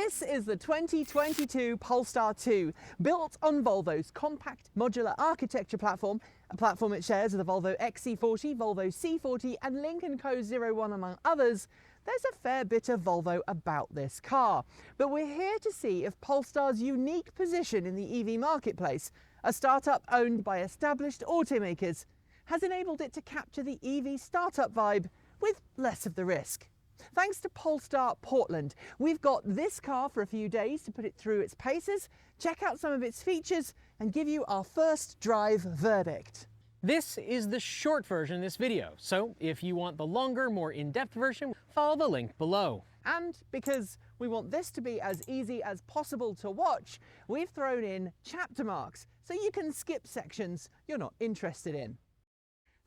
This is the 2022 Polestar 2, built on Volvo's compact modular architecture platform, a platform it shares with the Volvo XC40, Volvo C40 and Lynk & Co 01 among others. There's a fair bit of Volvo about this car, but we're here to see if Polestar's unique position in the EV marketplace, a startup owned by established automakers, has enabled it to capture the EV startup vibe with less of the risk. Thanks to Polestar Portland, we've got this car for a few days to put it through its paces, check out some of its features, and give you our first drive verdict. This is the short version of this video, so if you want the longer, more in-depth version, follow the link below. And because we want this to be as easy as possible to watch, we've thrown in chapter marks, so you can skip sections you're not interested in.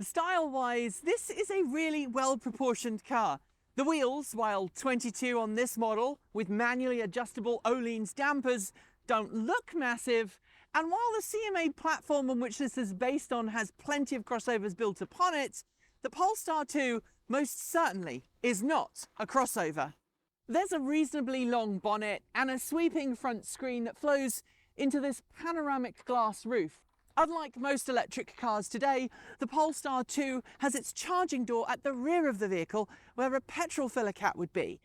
Style-wise, this is a really well-proportioned car. The wheels, while 22 on this model, with manually adjustable Öhlins dampers, don't look massive, and while the CMA platform on which this is based on has plenty of crossovers built upon it, the Polestar 2 most certainly is not a crossover. There's a reasonably long bonnet and a sweeping front screen that flows into this panoramic glass roof. Unlike most electric cars today, the Polestar 2 has its charging door at the rear of the vehicle where a petrol filler cap would be.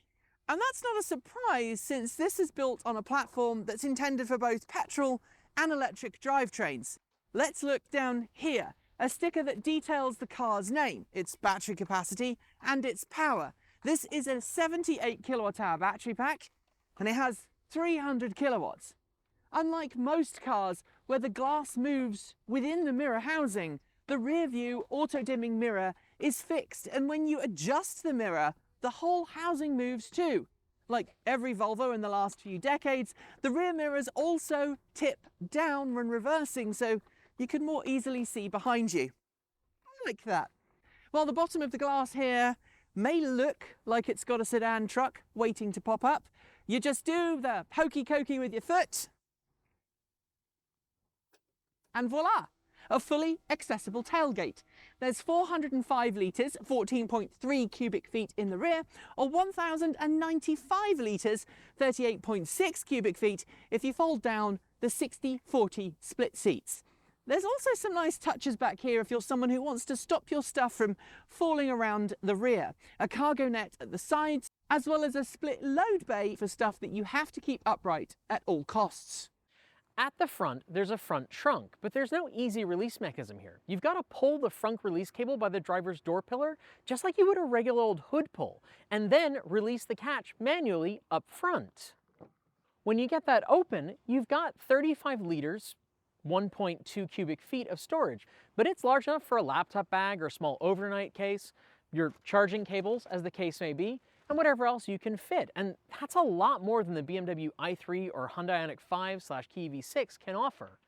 And that's not a surprise since this is built on a platform that's intended for both petrol and electric drivetrains. Let's look down here, a sticker that details the car's name, its battery capacity and its power. This is a 78 kilowatt hour battery pack and it has 300 kilowatts. Unlike most cars where the glass moves within the mirror housing, the rear view auto-dimming mirror is fixed, and when you adjust the mirror, the whole housing moves too. Like every Volvo in the last few decades, the rear mirrors also tip down when reversing so you can more easily see behind you. I like that. While the bottom of the glass here may look like it's got a sedan truck waiting to pop up, you just do the hokey cokey with your foot, and voila, a fully accessible tailgate. There's 405 litres, 14.3 cubic feet in the rear, or 1,095 litres, 38.6 cubic feet if you fold down the 60-40 split seats. There's also some nice touches back here if you're someone who wants to stop your stuff from falling around the rear. A cargo net at the sides, as well as a split load bay for stuff that you have to keep upright at all costs. At the front, there's a front trunk, but there's no easy release mechanism here. You've got to pull the front release cable by the driver's door pillar, just like you would a regular old hood pull, and then release the catch manually up front. When you get that open, you've got 35 liters, 1.2 cubic feet of storage, but it's large enough for a laptop bag or a small overnight case, your charging cables, as the case may be, and whatever else you can fit. And that's a lot more than the BMW i3 or Hyundai Ioniq 5/Kia EV6 can offer.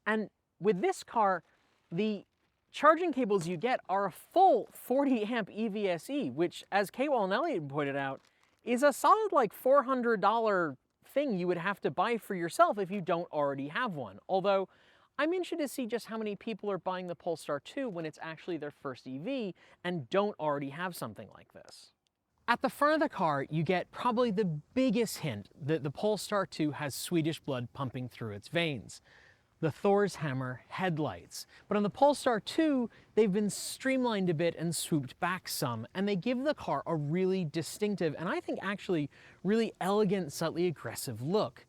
And with this car, the charging cables you get are a full 40 amp EVSE, which, as K-Wall and Elliot pointed out, is a solid like $400 thing you would have to buy for yourself if you don't already have one. Although, I'm interested to see just how many people are buying the Polestar 2 when it's actually their first EV and don't already have something like this. At the front of the car, you get probably the biggest hint that the Polestar 2 has Swedish blood pumping through its veins. The Thor's Hammer headlights. But on the Polestar 2, they've been streamlined a bit and swooped back some, and they give the car a really distinctive, and I think actually really elegant, slightly aggressive look.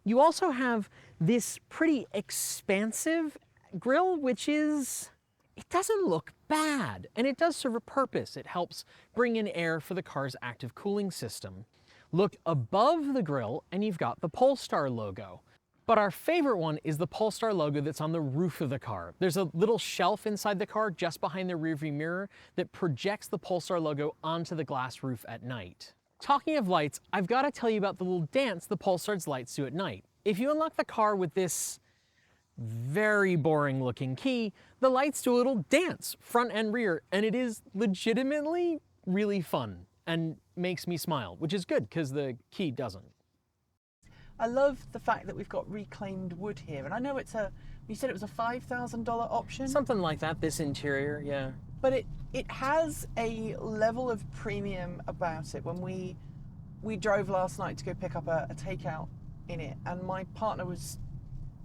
You also have this pretty expansive grille, which is, it doesn't look bad, and it does serve a purpose. It helps bring in air for the car's active cooling system. Look above the grille and you've got the Polestar logo. But our favorite one is the Polestar logo that's on the roof of the car. There's a little shelf inside the car just behind the rearview mirror that projects the Polestar logo onto the glass roof at night. Talking of lights, I've got to tell you about the little dance the Polestar's lights do at night. If you unlock the car with this very boring looking key, the lights do a little dance, front and rear, and it is legitimately really fun and makes me smile, which is good because the key doesn't. I love the fact that we've got reclaimed wood here, and I know you said it was a $5,000 option? Something like that, this interior, yeah. But it has a level of premium about it. When we We drove last night to go pick up a takeout in it, and my partner was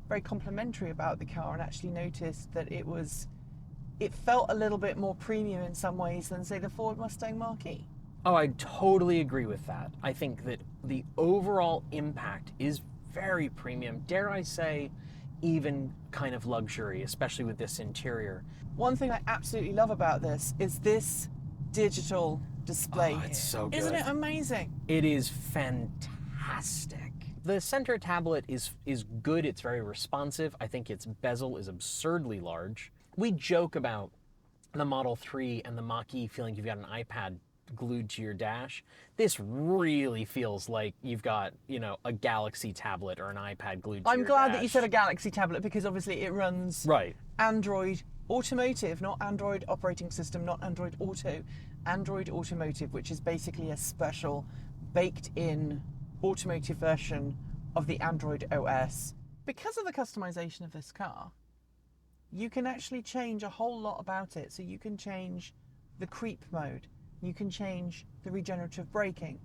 very complimentary about the car and actually noticed that it felt a little bit more premium in some ways than, say, the Ford Mustang Mach-E. Oh, I totally agree with that. I think that the overall impact is very premium, dare I say, even kind of luxury, especially with this interior. One thing I absolutely love about this is this digital display. Oh, it's so good. Isn't it amazing? It is fantastic. The center tablet is good. It's very responsive. I think its bezel is absurdly large. We joke about the Model 3 and the Mach-E feeling you've got an iPad glued to your dash. This really feels like you've got, you know, a Galaxy tablet or an iPad glued to your dash. I'm glad that you said a Galaxy tablet, because obviously it runs right. Android Automotive, not Android operating system, not Android Auto. Android Automotive, which is basically a special baked-in automotive version of the Android OS. Because of the customization of this car, you can actually change a whole lot about it. So you can change the creep mode, you can change the regenerative braking,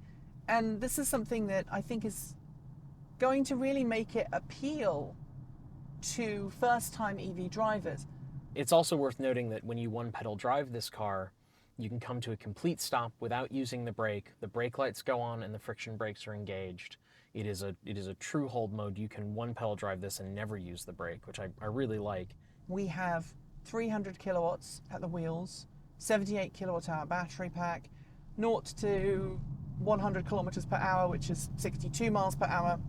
and this is something that I think is going to really make it appeal to first-time EV drivers. It's also worth noting that when you one-pedal drive this car, you can come to a complete stop without using the brake. The brake lights go on and the friction brakes are engaged. It is a true hold mode. You can one-pedal drive this and never use the brake, which I really like. We have 300 kilowatts at the wheels, 78 kilowatt hour battery pack, 0 to 100 kilometers per hour, which is 62 miles per hour,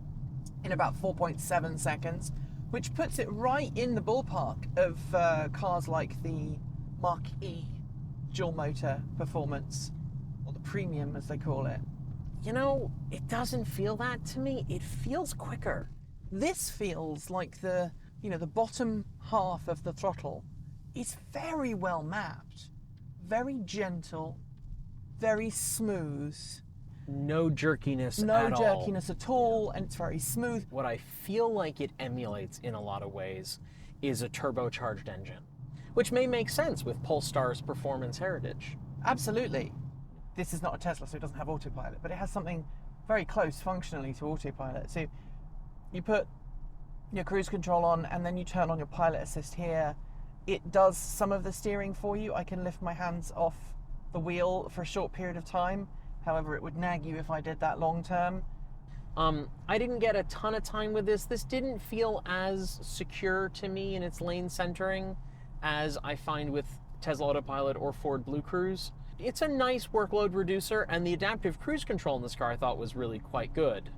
in about 4.7 seconds, which puts it right in the ballpark of cars like the Mach-E dual motor performance, or the premium as they call it. You know, it doesn't feel that to me. It feels quicker. This feels like the bottom half of the throttle is very well mapped, very gentle, very smooth. No jerkiness No at all. jerkiness at all, and it's very smooth. What I feel like it emulates in a lot of ways is a turbocharged engine, which may make sense with Polestar's performance heritage. Absolutely. This is not a Tesla, so it doesn't have autopilot, but it has something very close functionally to autopilot. So you put your cruise control on and then you turn on your pilot assist here. It does some of the steering for you. I can lift my hands off the wheel for a short period of time. However, it would nag you if I did that long term. I didn't get a ton of time with this. This didn't feel as secure to me in its lane centering as I find with Tesla Autopilot or Ford Blue Cruise. It's a nice workload reducer, and the adaptive cruise control in this car I thought was really quite good.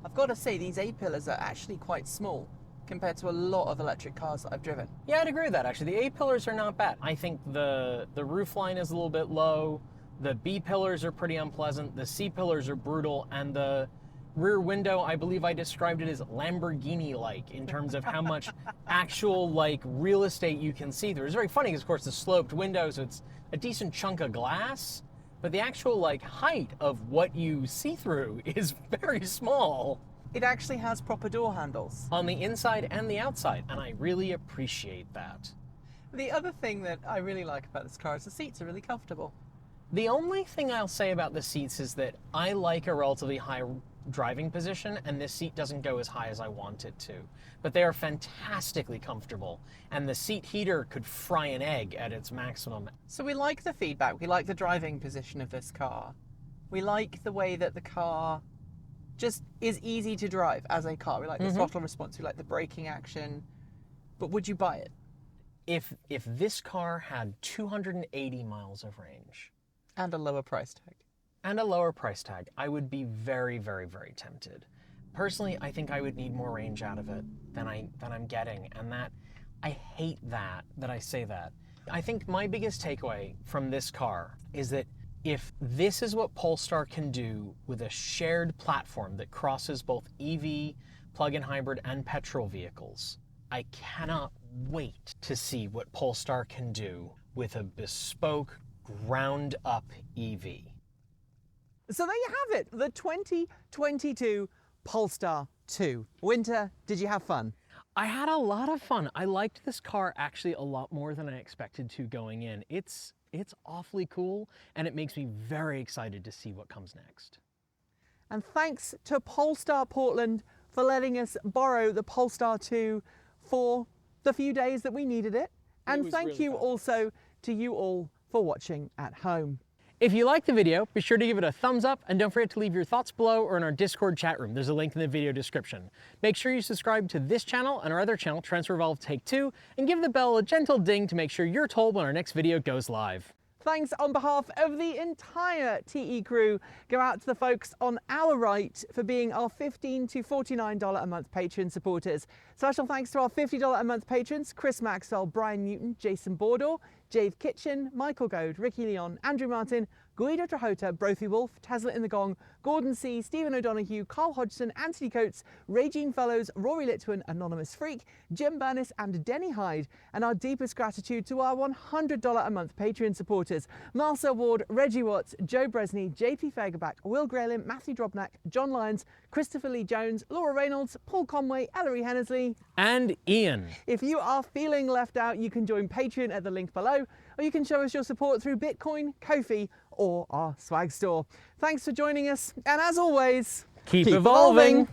I've got to say, these A-pillars are actually quite small compared to a lot of electric cars that I've driven. Yeah, I'd agree with that, actually. The A-pillars are not bad. I think the roof line is a little bit low, the B-pillars are pretty unpleasant, the C-pillars are brutal, and the rear window, I believe I described it as Lamborghini-like in terms of how much actual real estate you can see through. It's very funny because, of course, the sloped window, so it's a decent chunk of glass, but the actual height of what you see through is very small. It actually has proper door handles. On the inside and the outside, and I really appreciate that. The other thing that I really like about this car is the seats are really comfortable. The only thing I'll say about the seats is that I like a relatively high driving position, and this seat doesn't go as high as I want it to. But they are fantastically comfortable, and the seat heater could fry an egg at its maximum. So we like the feedback, we like the driving position of this car. We like the way that the car just is easy to drive as a car. We like the throttle response, we like the braking action. But would you buy it? If this car had 280 miles of range, and a lower price tag. And a lower price tag, I would be very, very, very tempted. Personally, I think I would need more range out of it than I'm getting, and that I hate that I say that. I think my biggest takeaway from this car is that if this is what Polestar can do with a shared platform that crosses both EV, plug-in hybrid, and petrol vehicles, I cannot wait to see what Polestar can do with a bespoke, ground-up EV. So there you have it, the 2022 Polestar 2. Winter, did you have fun? I had a lot of fun. I liked this car actually a lot more than I expected to going in. It's awfully cool, and it makes me very excited to see what comes next. And thanks to Polestar Portland for letting us borrow the Polestar 2 for the few days that we needed it. And thank you also to you all for watching at home. If you liked the video, be sure to give it a thumbs up, and don't forget to leave your thoughts below or in our Discord chat room. There's a link in the video description. Make sure you subscribe to this channel and our other channel, Transfer Evolved Take 2, and give the bell a gentle ding to make sure you're told when our next video goes live. Thanks on behalf of the entire TE crew go out to the folks on our right for being our $15 to $49 a month Patreon supporters. Special thanks to our $50 a month patrons, Chris Maxwell, Brian Newton, Jason Bordeaux, Jave Kitchen, Michael Goad, Ricky Leon, Andrew Martin, Guido Trahota, Brophy Wolf, Tashlin in the Gong, Gordon C, Stephen O'Donoghue, Carl Hodgson, Anthony Coates, Regine Fellows, Rory Litwin, Anonymous Freak, Jim Burnis and Denny Hyde. And our deepest gratitude to our $100 a month Patreon supporters, Marcel Ward, Reggie Watts, Joe Bresney, JP Fagerback, Will Graylim, Matthew Drobnak, John Lyons, Christopher Lee Jones, Laura Reynolds, Paul Conway, Ellery Hennesley, and Ian. If you are feeling left out, you can join Patreon at the link below, or you can show us your support through Bitcoin, Ko-fi, or our swag store. Thanks for joining us, and as always, Keep evolving.